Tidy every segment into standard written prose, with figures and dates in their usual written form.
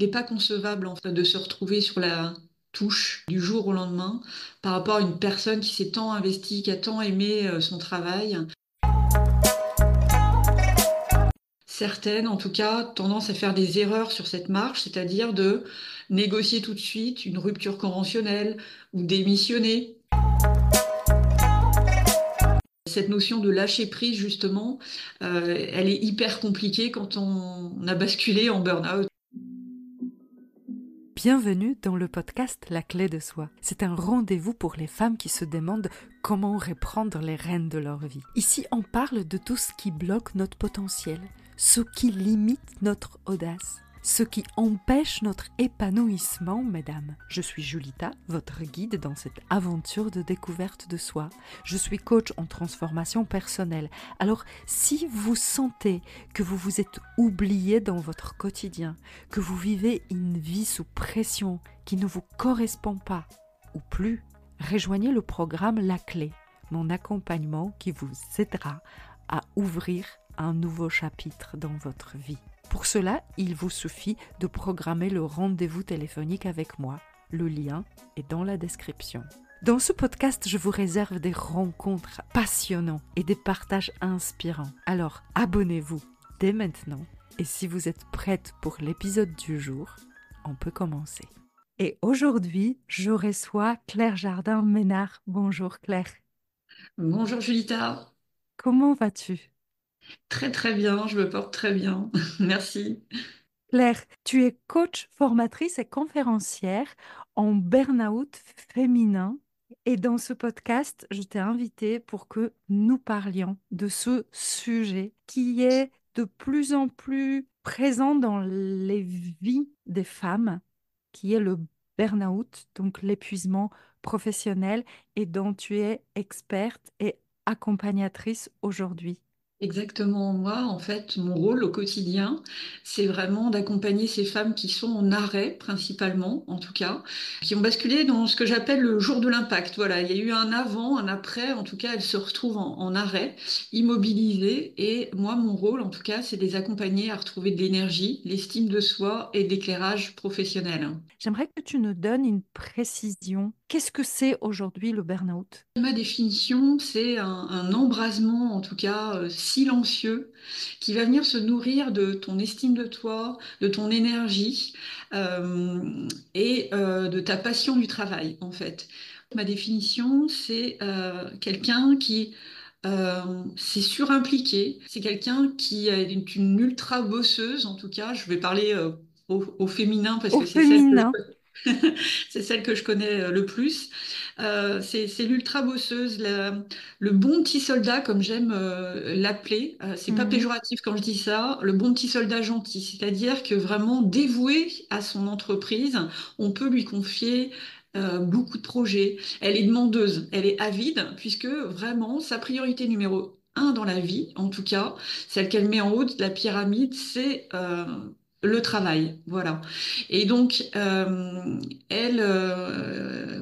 Il n'est pas concevable en fait, de se retrouver sur la touche du jour au lendemain par rapport à une personne qui s'est tant investie, qui a tant aimé son travail. Certaines, en tout cas, tendance à faire des erreurs sur cette marche, c'est-à-dire de négocier tout de suite une rupture conventionnelle ou démissionner. Cette notion de lâcher prise, justement, elle est hyper compliquée quand on a basculé en burn-out. Bienvenue dans le podcast La clé de soi. C'est un rendez-vous pour les femmes qui se demandent comment reprendre les rênes de leur vie. Ici, on parle de tout ce qui bloque notre potentiel, ce qui limite notre audace, ce qui empêche notre épanouissement, mesdames. Je suis Julita, votre guide dans cette aventure de découverte de soi. Je suis coach en transformation personnelle. Alors, si vous sentez que vous vous êtes oublié dans votre quotidien, que vous vivez une vie sous pression qui ne vous correspond pas ou plus, rejoignez le programme La Clé, mon accompagnement qui vous aidera à ouvrir un nouveau chapitre dans votre vie. Pour cela, il vous suffit de programmer le rendez-vous téléphonique avec moi. Le lien est dans la description. Dans ce podcast, je vous réserve des rencontres passionnantes et des partages inspirants. Alors, abonnez-vous dès maintenant. Et si vous êtes prête pour l'épisode du jour, on peut commencer. Et aujourd'hui, je reçois Claire Jardin-Ménard. Bonjour Claire. Bonjour Julita, Comment vas-tu? très très bien, je me porte très bien, merci. Claire, tu es coach, formatrice et conférencière en burn-out féminin. Et dans ce podcast, je t'ai invitée pour que nous parlions de ce sujet qui est de plus en plus présent dans les vies des femmes, qui est le burn-out, donc l'épuisement professionnel, et dont tu es experte et accompagnatrice aujourd'hui. Exactement, moi en fait, mon rôle au quotidien, c'est vraiment d'accompagner ces femmes qui sont en arrêt principalement, en tout cas, qui ont basculé dans ce que j'appelle le jour de l'impact. Voilà, il y a eu un avant, un après, en tout cas, elles se retrouvent en arrêt, immobilisées, et moi, mon rôle, en tout cas, c'est de les accompagner à retrouver de l'énergie, l'estime de soi et de l'éclairage professionnel. J'aimerais que tu nous donnes une précision. Qu'est-ce que c'est aujourd'hui le burn-out? Ma définition, c'est un embrasement, en tout cas silencieux, qui va venir se nourrir de ton estime de toi, de ton énergie et de ta passion du travail, en fait. Ma définition, c'est quelqu'un qui s'est surimpliqué, c'est quelqu'un qui est une ultra bosseuse, en tout cas. Je vais parler au féminin parce Au que c'est celle que féminin. c'est celle que je connais le plus. C'est l'ultra bosseuse, le bon petit soldat, comme j'aime l'appeler. C'est pas Mhm. péjoratif quand je dis ça, le bon petit soldat gentil. C'est-à-dire que vraiment dévouée à son entreprise, on peut lui confier beaucoup de projets. Elle est demandeuse, elle est avide, puisque vraiment sa priorité numéro un dans la vie, en tout cas, celle qu'elle met en haut de la pyramide, c'est le travail. Voilà. Et donc,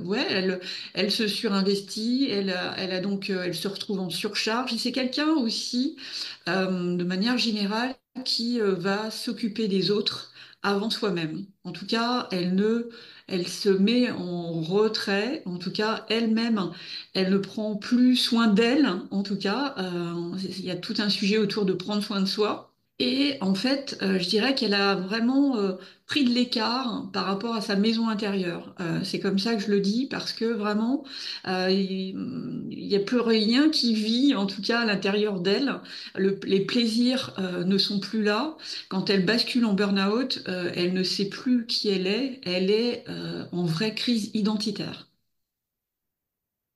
ouais, elle se surinvestit, elle se retrouve en surcharge. Et c'est quelqu'un aussi, de manière générale, qui va s'occuper des autres avant soi-même. En tout cas, elle se met en retrait. En tout cas, elle-même, elle ne prend plus soin d'elle. En tout cas, il y a tout un sujet autour de prendre soin de soi. Et en fait, je dirais qu'elle a vraiment pris de l'écart par rapport à sa maison intérieure. C'est comme ça que je le dis parce que vraiment, il n'y a plus rien qui vit, en tout cas à l'intérieur d'elle. Les plaisirs ne sont plus là. Quand elle bascule en burn-out, elle ne sait plus qui elle est. Elle est en vraie crise identitaire.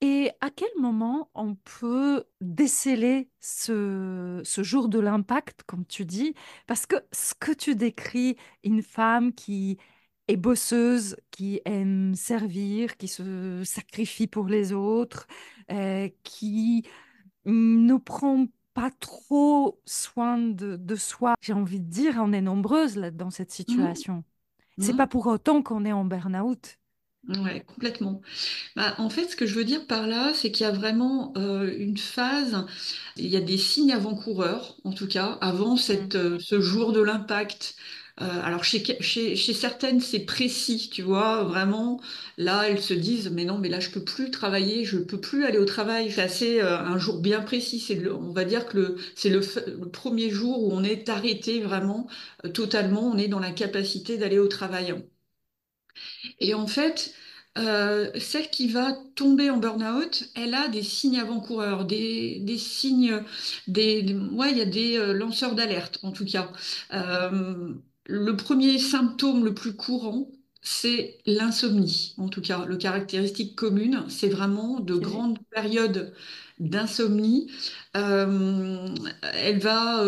Et à quel moment on peut déceler ce jour de l'impact, comme tu dis? Parce que ce que tu décris, une femme qui est bosseuse, qui aime servir, qui se sacrifie pour les autres, qui ne prend pas trop soin de soi. J'ai envie de dire, on est nombreuses là, dans cette Mhm. situation. C'est pas Mhm. pour autant qu'on est en burn-out. Ouais, complètement. Bah, en fait, ce que je veux dire par là, c'est qu'il y a vraiment une phase, il y a des signes avant-coureurs, en tout cas, avant Mm. ce jour de l'impact. Alors chez certaines, c'est précis, tu vois, vraiment. Là, elles se disent, mais non, mais là, je peux plus travailler, je peux plus aller au travail. C'est assez un jour bien précis. On va dire que c'est le premier jour où on est arrêté vraiment totalement. On est dans la capacité d'aller au travail. Et en fait, celle qui va tomber en burn-out, elle a des signes avant-coureurs, des signes, ouais, il y a des lanceurs d'alerte en tout cas. Le premier symptôme le plus courant, c'est l'insomnie. En tout cas, le caractéristique commune, c'est vraiment de Ok. grandes périodes d'insomnie. Euh, Elle va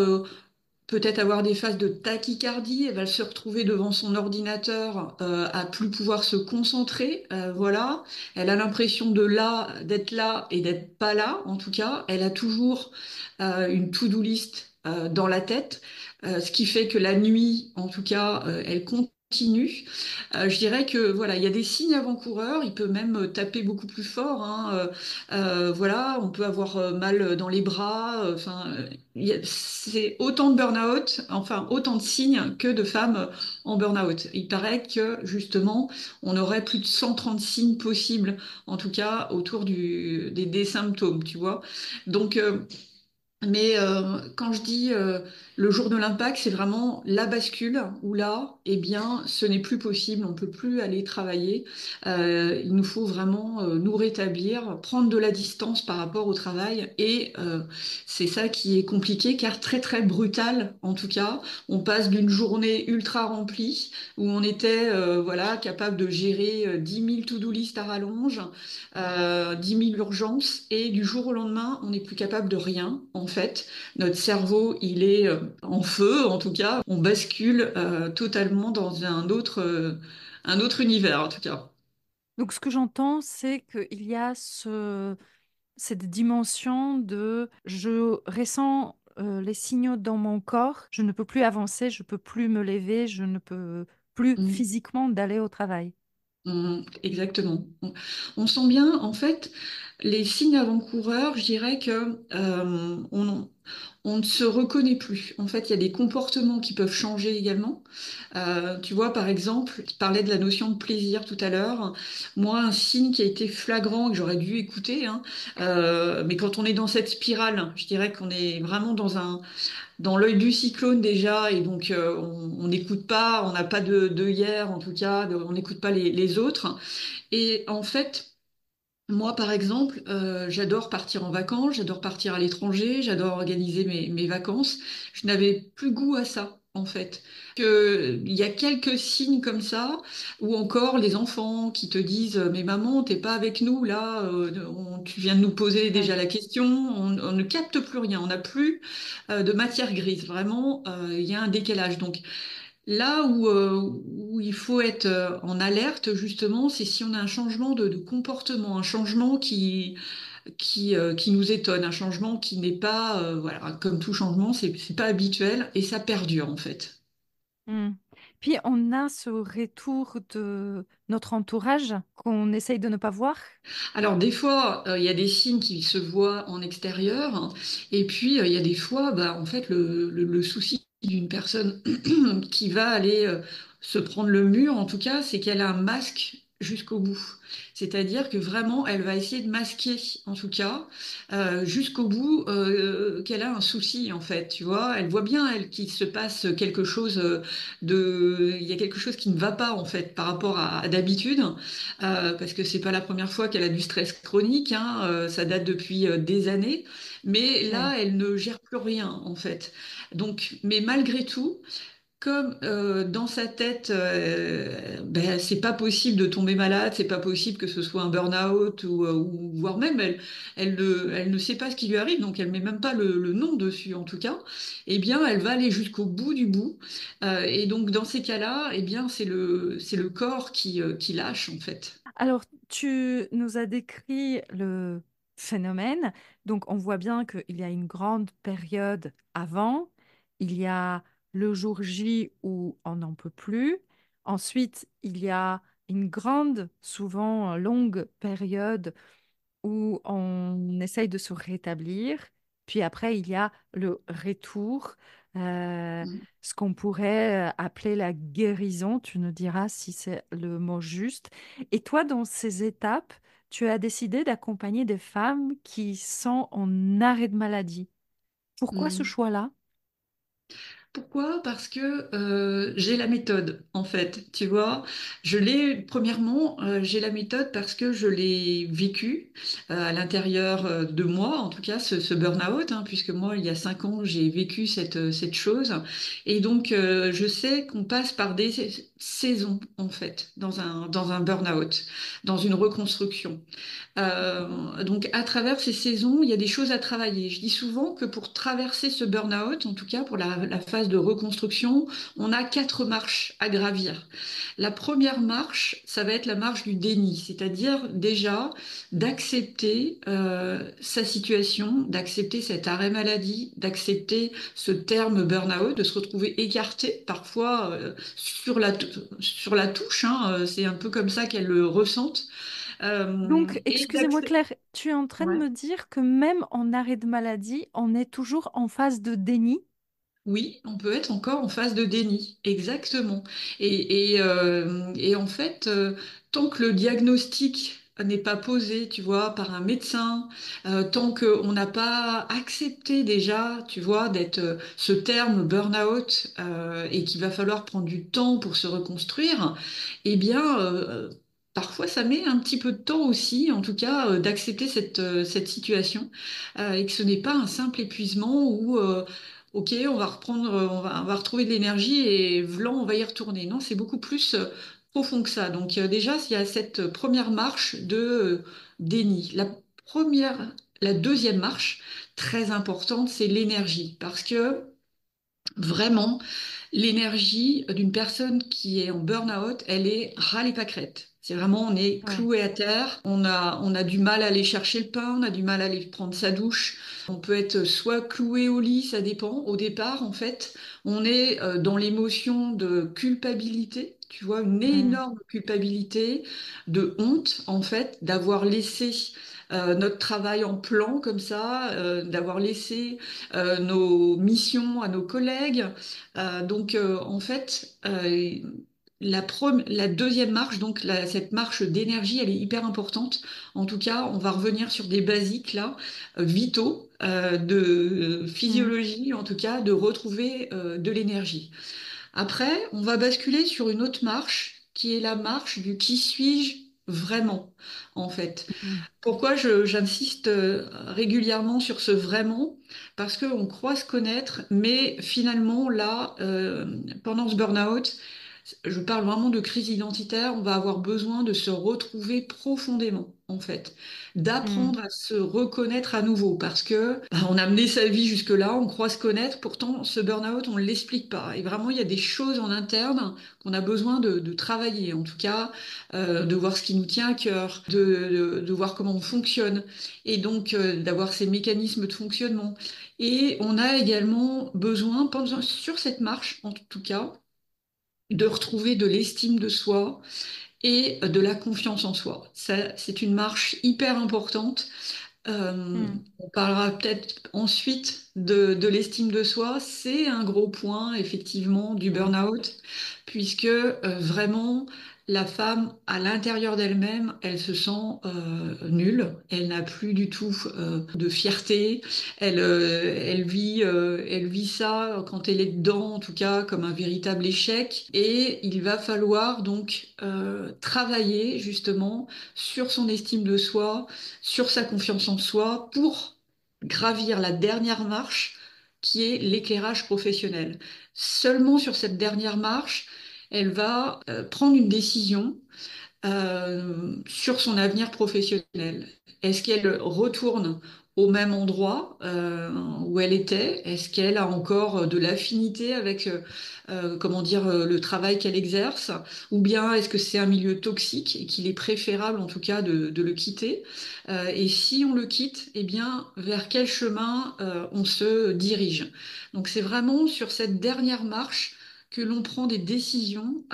peut-être avoir des phases de tachycardie, elle va se retrouver devant son ordinateur à plus pouvoir se concentrer, voilà. Elle a l'impression d'être là et d'être pas là, en tout cas. Elle a toujours une to-do list dans la tête, ce qui fait que la nuit, en tout cas, elle continue. Je dirais que voilà, il y a des signes avant-coureurs. Il peut même taper beaucoup plus fort, hein. Voilà, on peut avoir mal dans les bras. Enfin, c'est autant de burn-out, enfin autant de signes que de femmes en burn-out. Il paraît que justement, on aurait plus de 130 signes possibles, en tout cas autour des symptômes, tu vois. Donc, mais quand je dis le jour de l'impact, c'est vraiment la bascule où là, eh bien, ce n'est plus possible, on ne peut plus aller travailler. Il nous faut vraiment nous rétablir, prendre de la distance par rapport au travail. Et c'est ça qui est compliqué, car très très brutal en tout cas. On passe d'une journée ultra remplie où on était voilà, capable de gérer 10 000 to-do list à rallonge, 10 000 urgences, et du jour au lendemain, on n'est plus capable de rien, en fait. Notre cerveau, il est en feu, en tout cas. On bascule totalement dans un autre univers, en tout cas. Donc, ce que j'entends, c'est qu'il y a cette dimension de je ressens les signaux dans mon corps, je ne peux plus avancer, je peux plus me lever, je ne peux plus Mm. physiquement d'aller au travail. Exactement. On sent bien, en fait, les signes avant-coureurs, je dirais que on ne se reconnaît plus. En fait, il y a des comportements qui peuvent changer également. Tu vois, par exemple, tu parlais de la notion de plaisir tout à l'heure. Moi, un signe qui a été flagrant, que j'aurais dû écouter, hein, mais quand on est dans cette spirale, je dirais qu'on est vraiment dans l'œil du cyclone déjà, et donc on n'écoute pas, on n'a pas de hier en tout cas, on n'écoute pas les autres. Et en fait, moi par exemple, j'adore partir en vacances, j'adore partir à l'étranger, j'adore organiser mes vacances. Je n'avais plus goût à ça. En fait, il y a quelques signes comme ça, ou encore les enfants qui te disent, mais maman, t'es pas avec nous là, tu viens de nous poser déjà Ouais. la question, on ne capte plus rien, on n'a plus de matière grise. Vraiment, il y a un décalage. Donc là où il faut être en alerte, justement, c'est si on a un changement de comportement, un changement qui nous étonne, un changement qui n'est pas, voilà, comme tout changement, c'est pas habituel et ça perdure en fait. Mm. Puis on a ce retour de notre entourage qu'on essaye de ne pas voir. Alors des fois, il y a des signes qui se voient en extérieur, hein, et puis il y a des fois, bah, en fait, le souci d'une personne qui va aller se prendre le mur, en tout cas, c'est qu'elle a un masque jusqu'au bout. C'est-à-dire que vraiment, elle va essayer de masquer, en tout cas, jusqu'au bout, qu'elle a un souci, en fait, tu vois. Elle voit bien, elle, qu'il se passe quelque chose il y a quelque chose qui ne va pas, en fait, par rapport à d'habitude, parce que c'est pas la première fois qu'elle a du stress chronique, hein, ça date depuis des années, mais Ouais. là, elle ne gère plus rien en fait. Donc, mais malgré tout, comme dans sa tête, ben, c'est pas possible de tomber malade, c'est pas possible que ce soit un burn-out ou voire même elle ne sait pas ce qui lui arrive, donc elle met même pas le nom dessus en tout cas. Eh bien, elle va aller jusqu'au bout du bout, et donc dans ces cas-là, eh bien, c'est le corps qui lâche en fait. Alors, tu nous as décrit le phénomène. Donc, on voit bien qu'il y a une grande période avant. Il y a le jour J où on n'en peut plus. Ensuite, il y a une grande, souvent longue période où on essaye de se rétablir. Puis après, il y a le retour. euh, Mm. ce qu'on pourrait appeler la guérison. Tu nous diras si c'est le mot juste. Et toi, dans ces étapes, tu as décidé d'accompagner des femmes qui sont en arrêt de maladie. Pourquoi ce Mm. choix-là? Pourquoi? Parce que j'ai la méthode, en fait. Tu vois, premièrement, j'ai la méthode parce que je l'ai vécu à l'intérieur de moi, en tout cas, ce burn-out, hein, puisque moi, il y a 5 ans, j'ai vécu cette chose. Et donc, je sais qu'on passe par des saisons, en fait, dans un burn-out, dans une reconstruction. Donc, à travers ces saisons, il y a des choses à travailler. Je dis souvent que pour traverser ce burn-out, en tout cas pour la phase de reconstruction, on a 4 marches à gravir. La première marche, ça va être la marche du déni, c'est-à-dire déjà d'accepter sa situation, d'accepter cet arrêt maladie, d'accepter ce terme burn-out, de se retrouver écarté parfois sur la touche, hein, c'est un peu comme ça qu'elle le ressentent. Donc, Et excusez-moi Claire, tu es en train de ouais. me dire que même en arrêt de maladie, on est toujours en phase de déni? Oui, on peut être encore en phase de déni, exactement. Et en fait, tant que le diagnostic n'est pas posé, tu vois, par un médecin, tant qu'on n'a pas accepté déjà, tu vois, d'être ce terme burn-out et qu'il va falloir prendre du temps pour se reconstruire, eh bien, parfois ça met un petit peu de temps aussi, en tout cas, d'accepter cette situation et que ce n'est pas un simple épuisement où ok, on va reprendre, on va retrouver de l'énergie et vlan, on va y retourner. Non, c'est beaucoup plus profond que ça. Donc déjà, il y a cette première marche de déni. La deuxième marche, très importante, c'est l'énergie. Parce que vraiment, l'énergie d'une personne qui est en burn-out, elle est râle et pâquerette. C'est vraiment, on est Ouais. cloué à terre, on a du mal à aller chercher le pain, on a du mal à aller prendre sa douche. On peut être soit cloué au lit, ça dépend. Au départ, en fait, on est dans l'émotion de culpabilité, tu vois, une Mm. énorme culpabilité, de honte, en fait, d'avoir laissé notre travail en plan comme ça, d'avoir laissé nos missions à nos collègues. Donc, en fait, la deuxième marche, donc cette marche d'énergie, elle est hyper importante. En tout cas, on va revenir sur des basiques là, vitaux, de Mm. physiologie, en tout cas, de retrouver de l'énergie. Après, on va basculer sur une autre marche, qui est la marche du qui suis-je vraiment, en fait. Mm. Pourquoi j'insiste régulièrement sur ce vraiment? Parce qu'on croit se connaître, mais finalement, là, pendant ce burn-out, je parle vraiment de crise identitaire, on va avoir besoin de se retrouver profondément, en fait, Mm. d'apprendre à se reconnaître à nouveau, parce que bah, on a mené sa vie jusque-là, on croit se connaître, pourtant ce burn-out, on ne l'explique pas. Et vraiment, il y a des choses en interne qu'on a besoin de travailler, en tout cas, de voir ce qui nous tient à cœur, de voir comment on fonctionne, et donc d'avoir ces mécanismes de fonctionnement. Et on a également besoin, sur cette marche, en tout cas, de retrouver de l'estime de soi et de la confiance en soi. Ça, c'est une marche hyper importante. Mm. On parlera peut-être ensuite de l'estime de soi. C'est un gros point, effectivement, du Mm. burn-out, puisque vraiment, la femme, à l'intérieur d'elle-même, elle se sent nulle. Elle n'a plus du tout de fierté. Elle vit ça, quand elle est dedans, en tout cas, comme un véritable échec. Et il va falloir donc travailler, justement, sur son estime de soi, sur sa confiance en soi pour gravir la dernière marche qui est l'éclairage professionnel. Seulement sur cette dernière marche, elle va prendre une décision sur son avenir professionnel. Est-ce qu'elle retourne au même endroit où elle était? Est-ce qu'elle a encore de l'affinité avec, comment dire, le travail qu'elle exerce? Ou bien est-ce que c'est un milieu toxique et qu'il est préférable en tout cas de le quitter? Et si on le quitte, eh bien, vers quel chemin on se dirige? Donc c'est vraiment sur cette dernière marche que l'on prend des décisions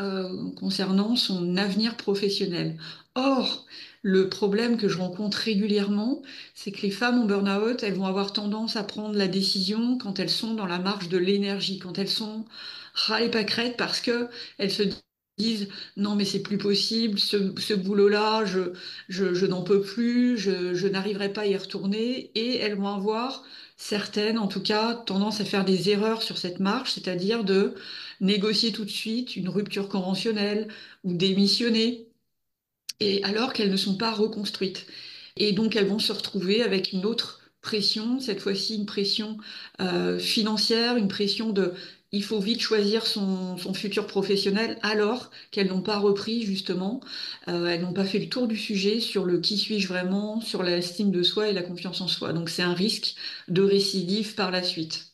concernant son avenir professionnel. Or, le problème que je rencontre régulièrement, c'est que les femmes en burn-out, elles vont avoir tendance à prendre la décision quand elles sont dans la marge de l'énergie, quand elles sont ras les pâquerettes parce que elles se disent non mais c'est plus possible, ce boulot-là, je n'en peux plus, je n'arriverai pas à y retourner et elles vont avoir certaines, en tout cas, tendance à faire des erreurs sur cette marche, c'est-à-dire de négocier tout de suite une rupture conventionnelle ou démissionner et alors qu'elles ne sont pas reconstruites. Et donc elles vont se retrouver avec une autre pression, cette fois-ci une pression financière, une pression de il faut vite choisir son futur professionnel alors qu'elles n'ont pas repris justement, elles n'ont pas fait le tour du sujet sur le qui suis-je vraiment, sur l'estime de soi et la confiance en soi. Donc c'est un risque de récidive par la suite.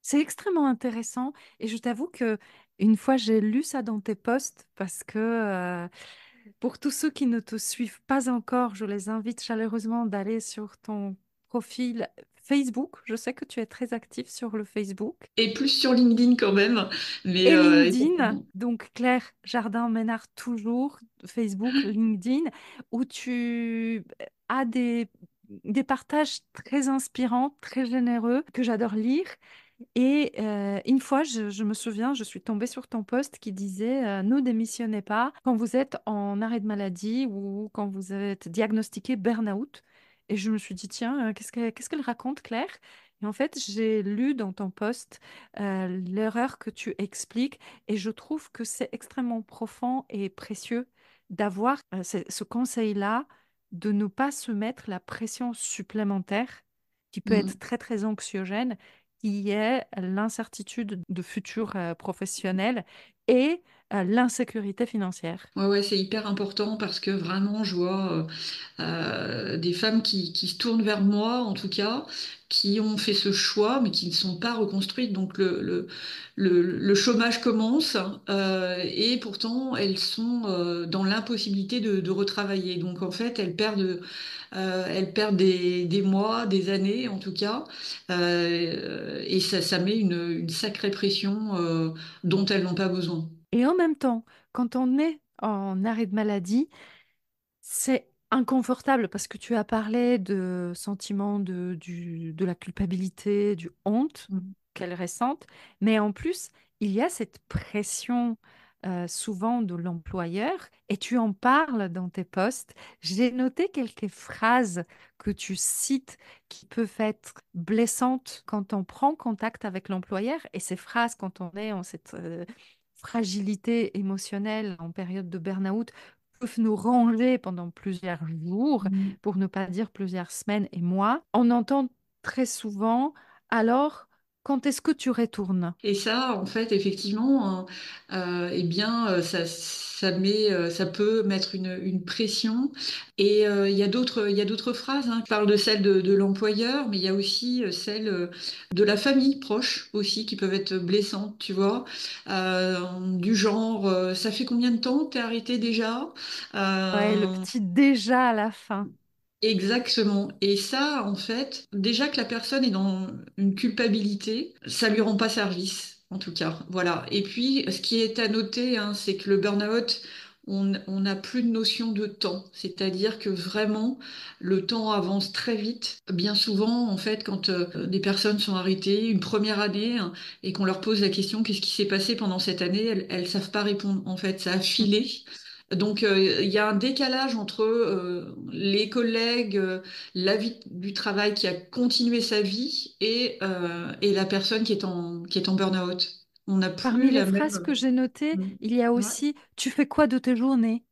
C'est extrêmement intéressant et je t'avoue que une fois j'ai lu ça dans tes posts parce que pour tous ceux qui ne te suivent pas encore, je les invite chaleureusement d'aller sur ton profil Facebook. Je sais que tu es très actif sur le Facebook. Et plus sur LinkedIn quand même, mais Et LinkedIn, effectivement. donc Claire Jardin-Ménard toujours, Facebook, LinkedIn, où tu as des partages très inspirants, très généreux, que j'adore lire. Et une fois, je me souviens, je suis tombée sur ton post qui disait ne démissionnez pas quand vous êtes en arrêt de maladie ou quand vous êtes diagnostiqué burn-out. Et je me suis dit, tiens, qu'est-ce qu'elle raconte, Claire? Et en fait, j'ai lu dans ton post l'erreur que tu expliques et je trouve que c'est extrêmement profond et précieux d'avoir ce conseil-là, de ne pas se mettre la pression supplémentaire qui peut être Mm. très, très anxiogène qui est l'incertitude de futur professionnel et l'insécurité financière. Ouais, ouais, c'est hyper important parce que vraiment, je vois des femmes qui se tournent vers moi, en tout cas, qui ont fait ce choix, mais qui ne sont pas reconstruites. Donc le chômage commence et pourtant, elles sont dans l'impossibilité de retravailler. Donc en fait, elles perdent des mois, des années, en tout cas, et ça met une sacrée pression dont elles n'ont pas besoin. Et en même temps, quand on est en arrêt de maladie, c'est inconfortable parce que tu as parlé de sentiments de la culpabilité, du honte Mm. qu'elle ressente, mais en plus, il y a cette pression souvent de l'employeur et tu en parles dans tes posts. J'ai noté quelques phrases que tu cites qui peuvent être blessantes quand on prend contact avec l'employeur et ces phrases, quand on est en cette fragilité émotionnelle en période de burn-out, peuvent nous ranger pendant plusieurs jours, Mm. pour ne pas dire plusieurs semaines et mois. On entend très souvent, alors, quand est-ce que tu retournes? Et ça, en fait, effectivement, eh bien, ça peut mettre une pression. Et il y a d'autres phrases, hein. Je parle de celle de l'employeur, mais il y a aussi celle de la famille proche aussi qui peuvent être blessantes, tu vois. Du genre, ça fait combien de temps que t'es arrêté déjà? Ouais, le Euh, petit déjà à la fin. Exactement. Et ça, en fait, déjà que la personne est dans une culpabilité, ça lui rend pas service, en tout cas. Voilà. Et puis, ce qui est à noter, hein, c'est que le burn-out, on n'a plus de notion de temps. C'est-à-dire que vraiment, le temps avance très vite. Bien souvent, en fait, quand des personnes sont arrêtées une première année, hein, et qu'on leur pose la question, qu'est-ce qui s'est passé pendant cette année, elles savent pas répondre. En fait, ça a filé. Donc, il y a un décalage entre les collègues, la vie du travail qui a continué sa vie et la personne qui est en burn-out. On n'a Parmi plus les la phrases que même. j'ai notées, Mm. il y a Ouais. aussi tu fais quoi de tes journées?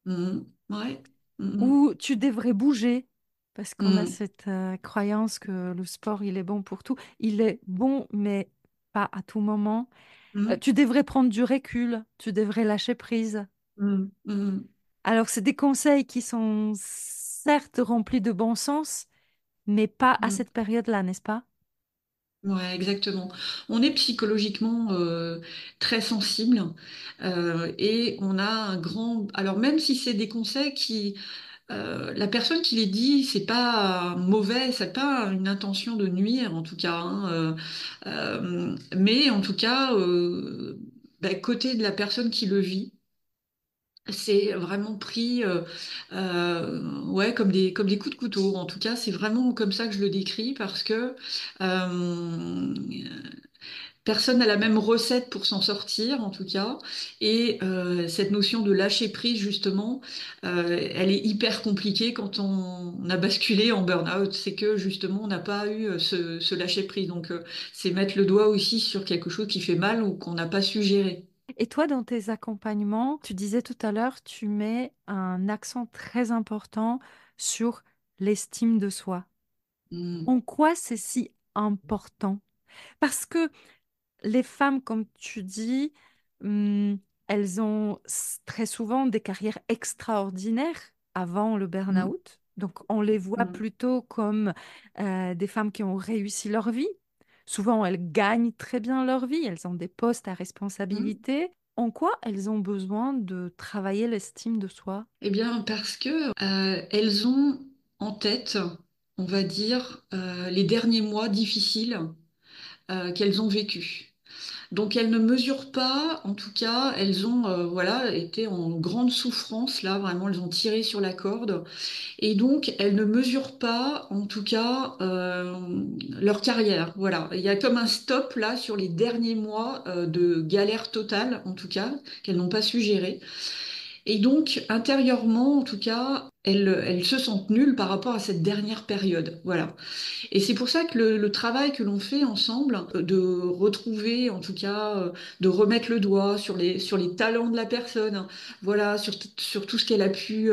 Ouais. Mm. Ou tu devrais bouger, parce qu'on a Mm. cette croyance que le sport, il est bon pour tout. Il est bon, mais pas à tout moment. Mm. Tu devrais prendre du recul, tu devrais lâcher prise. Mm. Mm. Alors, c'est des conseils qui sont certes remplis de bon sens, mais pas à Mm. cette période-là, n'est-ce pas? Ouais, exactement. On est psychologiquement très sensible et on a un grand. Alors même si c'est des conseils qui la personne qui les dit, c'est pas mauvais, c'est pas une intention de nuire en tout cas, hein, mais en tout cas, côté de la personne qui le vit. C'est vraiment pris ouais, comme des coups de couteau. En tout cas, c'est vraiment comme ça que je le décris parce que euh, personne n'a la même recette pour s'en sortir, en tout cas. Et cette notion de lâcher prise, justement, elle est hyper compliquée quand on a basculé en burn-out. C'est que, justement, on n'a pas eu ce lâcher prise. Donc, c'est mettre le doigt aussi sur quelque chose qui fait mal ou qu'on n'a pas su gérer. Et toi, dans tes accompagnements, tu disais tout à l'heure, tu mets un accent très important sur l'estime de soi. Mm. En quoi c'est si important? Parce que les femmes, comme tu dis, hum, elles ont très souvent des carrières extraordinaires avant le Mm. burn-out. Donc, on les voit Mm. plutôt comme des femmes qui ont réussi leur vie. Souvent, elles gagnent très bien leur vie, elles ont des postes à Mm. responsabilité. En quoi elles ont besoin de travailler l'estime de soi? Eh bien, parce que elles ont en tête, on va dire, les derniers mois difficiles qu'elles ont vécus. Donc elles ne mesurent pas, en tout cas, elles ont voilà été en grande souffrance là, vraiment, elles ont tiré sur la corde, et donc elles ne mesurent pas, en tout cas, leur carrière. Voilà, il y a comme un stop là sur les derniers mois de galère totale, en tout cas, qu'elles n'ont pas su gérer. Et donc, intérieurement, en tout cas, elles se sentent nulles par rapport à cette dernière période. Voilà. Et c'est pour ça que le travail que l'on fait ensemble, de retrouver, en tout cas, de remettre le doigt sur les talents de la personne, voilà, sur tout ce qu'elle a pu,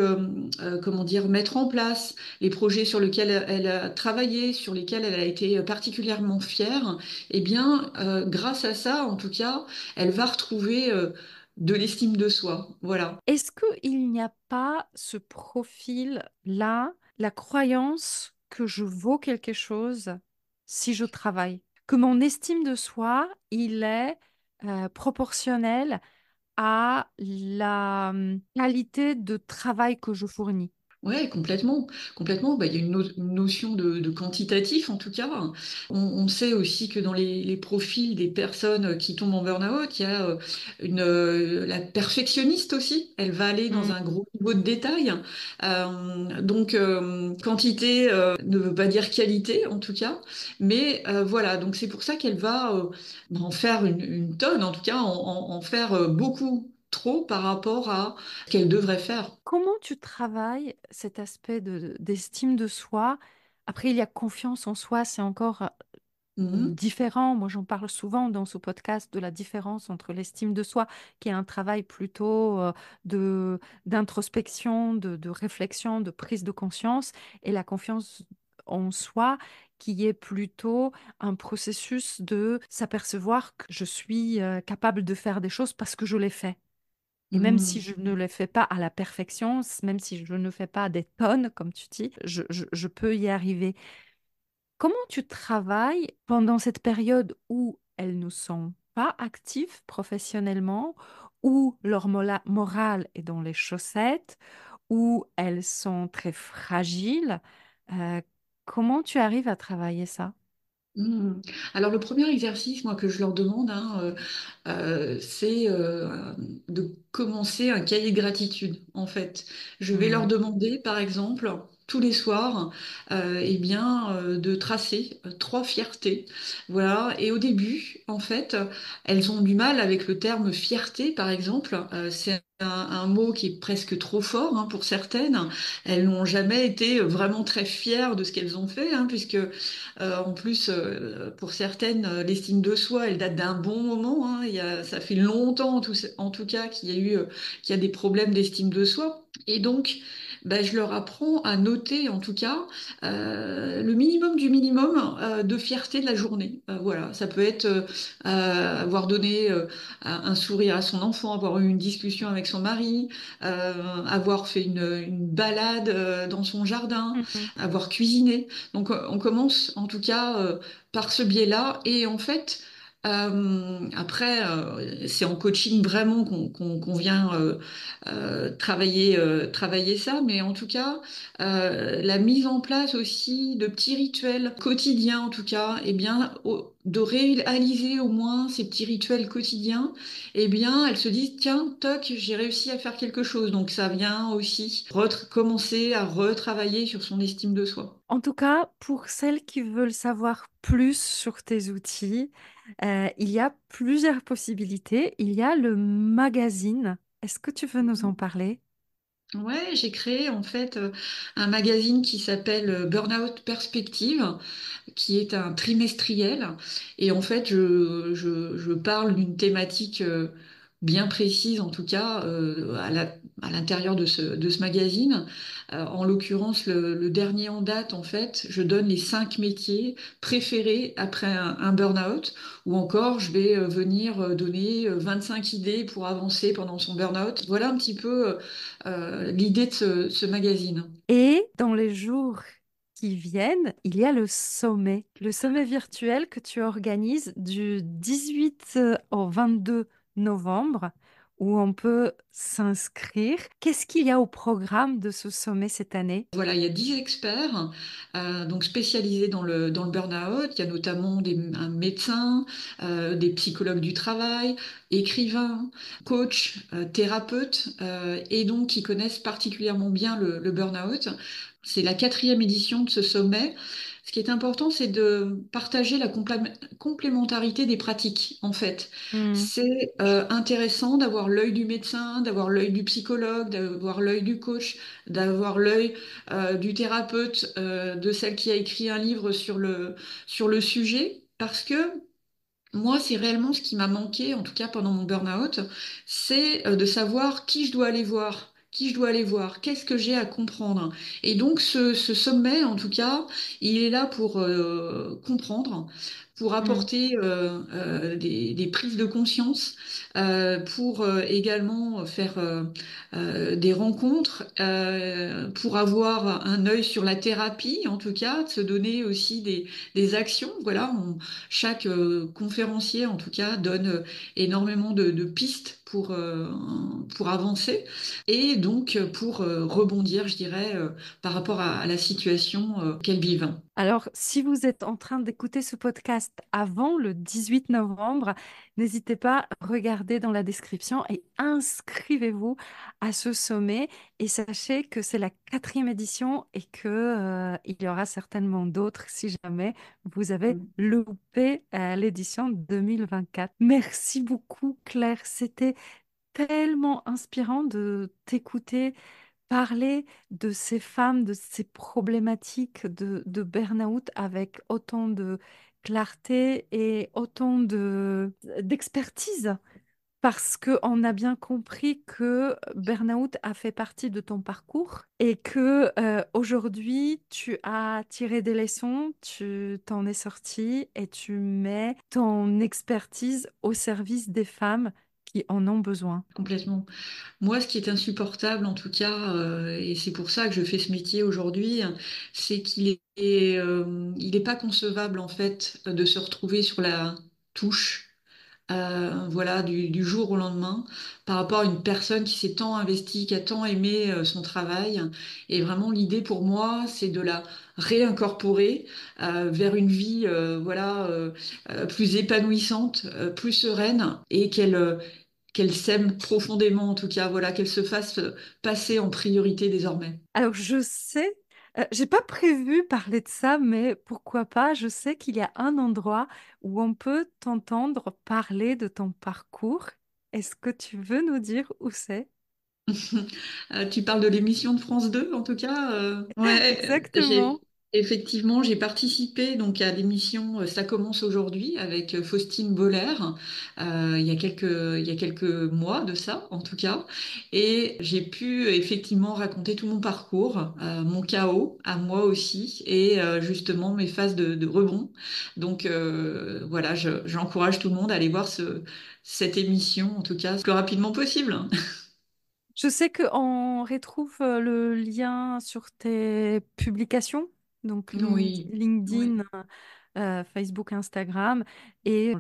comment dire, mettre en place, les projets sur lesquels elle a travaillé, sur lesquels elle a été particulièrement fière, eh bien, grâce à ça, en tout cas, elle va retrouver, de l'estime de soi. Voilà. Est-ce qu'il n'y a pas ce profil-là, la croyance que je vaux quelque chose si je travaille, que mon estime de soi, il est proportionnel à la qualité de travail que je fournis? Ouais, complètement, complètement. Bah, il y a une notion de quantitatif en tout cas. On sait aussi que dans les profils des personnes qui tombent en burn-out, il y a la perfectionniste aussi. Elle va aller dans Mm. un gros niveau de détail. Donc quantité ne veut pas dire qualité en tout cas, mais voilà. Donc c'est pour ça qu'elle va en faire une tonne, en tout cas en faire beaucoup trop par rapport à ce qu'elle devrait faire. Comment tu travailles cet aspect d'estime de soi? Après, il y a confiance en soi, c'est encore Mhm. différent. Moi, j'en parle souvent dans ce podcast de la différence entre l'estime de soi, qui est un travail plutôt de d'introspection, de réflexion, de prise de conscience, et la confiance en soi, qui est plutôt un processus de s'apercevoir que je suis capable de faire des choses parce que je les fais. Et même si Mhm. je ne les fais pas à la perfection, même si je ne fais pas des tonnes, comme tu dis, je peux y arriver. Comment tu travailles pendant cette période où elles ne sont pas actives professionnellement, où leur morale est dans les chaussettes, où elles sont très fragiles? Euh, Comment tu arrives à travailler ça? Mhm. Alors le premier exercice, moi, que je leur demande, hein, c'est de commencer un cahier de gratitude, en fait. Je vais leur Hmm. demander, par exemple, tous les soirs, eh bien, de tracer trois fiertés. Voilà. Et au début, en fait, elles ont du mal avec le terme fierté, par exemple. C'est un mot qui est presque trop fort, hein, pour certaines. Elles n'ont jamais été vraiment très fières de ce qu'elles ont fait, hein, puisque en plus, pour certaines, l'estime de soi, elle date d'un bon moment, hein. Ça fait longtemps, en tout cas, qu'il y a des problèmes d'estime de soi. Et donc, ben, je leur apprends à noter, en tout cas, le minimum du minimum de fierté de la journée. Voilà, ça peut être avoir donné un sourire à son enfant, avoir eu une discussion avec son mari, avoir fait une balade dans son jardin, Mhm. avoir cuisiné. Donc on commence en tout cas par ce biais-là. Et en fait, après, c'est en coaching vraiment qu'on vient travailler ça. Mais en tout cas, la mise en place aussi de petits rituels quotidiens, en tout cas, eh bien, de réaliser au moins ces petits rituels quotidiens, eh bien, elles se disent, tiens, toc, j'ai réussi à faire quelque chose. Donc, ça vient aussi commencer à retravailler sur son estime de soi. En tout cas, pour celles qui veulent savoir plus sur tes outils, il y a plusieurs possibilités. Il y a le magazine. Est-ce que tu veux nous en parler? Ouais, j'ai créé en fait un magazine qui s'appelle Burnout Perspective, qui est un trimestriel. Et en fait, je parle d'une thématique bien précise, en tout cas, à l'intérieur de ce magazine. En l'occurrence, le dernier en date, en fait, je donne les 5 métiers préférés après un burn-out, ou encore, je vais venir donner 25 idées pour avancer pendant son burn-out. Voilà un petit peu l'idée de ce magazine. Et dans les jours qui viennent, il y a le sommet virtuel que tu organises du 18 au 22 novembre, où on peut s'inscrire. Qu'est-ce qu'il y a au programme de ce sommet cette année? Voilà, il y a 10 experts donc spécialisés dans le burn-out. Il y a notamment un médecin, des psychologues du travail, écrivains, coachs, thérapeutes, et donc qui connaissent particulièrement bien le burn-out. C'est la 4e édition de ce sommet. Ce qui est important, c'est de partager la complémentarité des pratiques, en fait. Hmm. C'est intéressant d'avoir l'œil du médecin, d'avoir l'œil du psychologue, d'avoir l'œil du coach, d'avoir l'œil du thérapeute, de celle qui a écrit un livre sur le sujet, parce que moi, c'est réellement ce qui m'a manqué, en tout cas pendant mon burn-out, c'est de savoir qui je dois aller voir. Qui je dois aller voir, qu'est-ce que j'ai à comprendre. Et donc ce sommet, en tout cas, il est là pour comprendre, pour Hmm. apporter des prises de conscience, pour également faire des rencontres, pour avoir un œil sur la thérapie, en tout cas, de se donner aussi des actions. Voilà, chaque conférencier, en tout cas, donne énormément de pistes pour avancer et donc pour rebondir, je dirais, par rapport à la situation qu'elles vivent. Alors, si vous êtes en train d'écouter ce podcast avant le 18 novembre, n'hésitez pas à regarder dans la description et inscrivez-vous à ce sommet. Et sachez que c'est la 4e édition et que, il y aura certainement d'autres si jamais vous avez loupé l'édition 2024. Merci beaucoup, Claire. C'était tellement inspirant de t'écouter parler de ces femmes, de ces problématiques de burn-out avec autant de clarté et autant d'expertise. Parce qu'on a bien compris que burn-out a fait partie de ton parcours et que aujourd'hui tu as tiré des leçons, tu t'en es sorti et tu mets ton expertise au service des femmes qui en ont besoin. Complètement. Moi, ce qui est insupportable, en tout cas, et c'est pour ça que je fais ce métier aujourd'hui, c'est il est pas concevable, en fait, de se retrouver sur la touche, voilà, du jour au lendemain, par rapport à une personne qui s'est tant investie, qui a tant aimé son travail. Et vraiment, l'idée pour moi, c'est de la réincorporer vers une vie, voilà, plus épanouissante, plus sereine, et qu'elle s'aime profondément, en tout cas, voilà, qu'elle se fasse passer en priorité désormais. Alors, je sais, j'ai pas prévu parler de ça, mais pourquoi pas? Je sais qu'il y a un endroit où on peut t'entendre parler de ton parcours. Est-ce que tu veux nous dire où c'est? Tu parles de l'émission de France 2, en tout cas. Ouais, Exactement. effectivement, j'ai participé donc à l'émission Ça commence aujourd'hui avec Faustine Boller il y a quelques mois de ça, en tout cas. Et j'ai pu effectivement raconter tout mon parcours, mon chaos à moi aussi, et justement mes phases de rebond. Donc voilà, j'encourage tout le monde à aller voir cette émission, en tout cas, le plus rapidement possible. Je sais qu'on retrouve le lien sur tes publications, donc Oui, oui. LinkedIn. Facebook, Instagram, et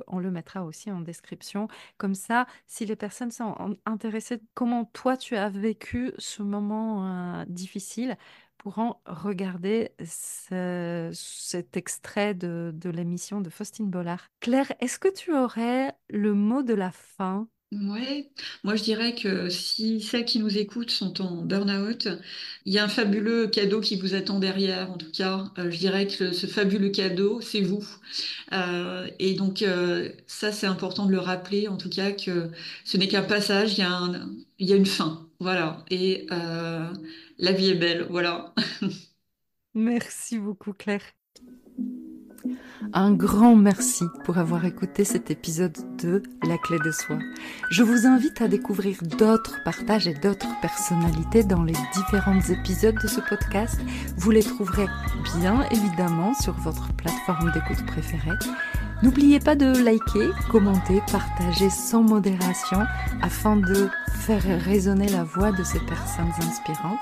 on le mettra aussi en description. Comme ça, si les personnes sont intéressées, comment toi tu as vécu ce moment difficile, pourront regarder cet extrait de l'émission de Faustine Bollard. Claire, est-ce que tu aurais le mot de la fin? Ouais, moi je dirais que si celles qui nous écoutent sont en burn-out, il y a un fabuleux cadeau qui vous attend derrière. En tout cas, je dirais que ce fabuleux cadeau, c'est vous. Et donc ça, c'est important de le rappeler. En tout cas, que ce n'est qu'un passage. Il y a une fin. Voilà. Et la vie est belle. Voilà. Merci beaucoup, Claire. Un grand merci pour avoir écouté cet épisode de La Clé de Soi. Je vous invite à découvrir d'autres partages et d'autres personnalités dans les différents épisodes de ce podcast. Vous les trouverez bien évidemment sur votre plateforme d'écoute préférée. N'oubliez pas de liker, commenter, partager sans modération afin de faire résonner la voix de ces personnes inspirantes.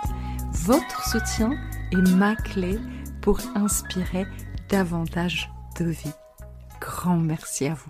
Votre soutien est ma clé pour inspirer davantage de vie. Grand merci à vous.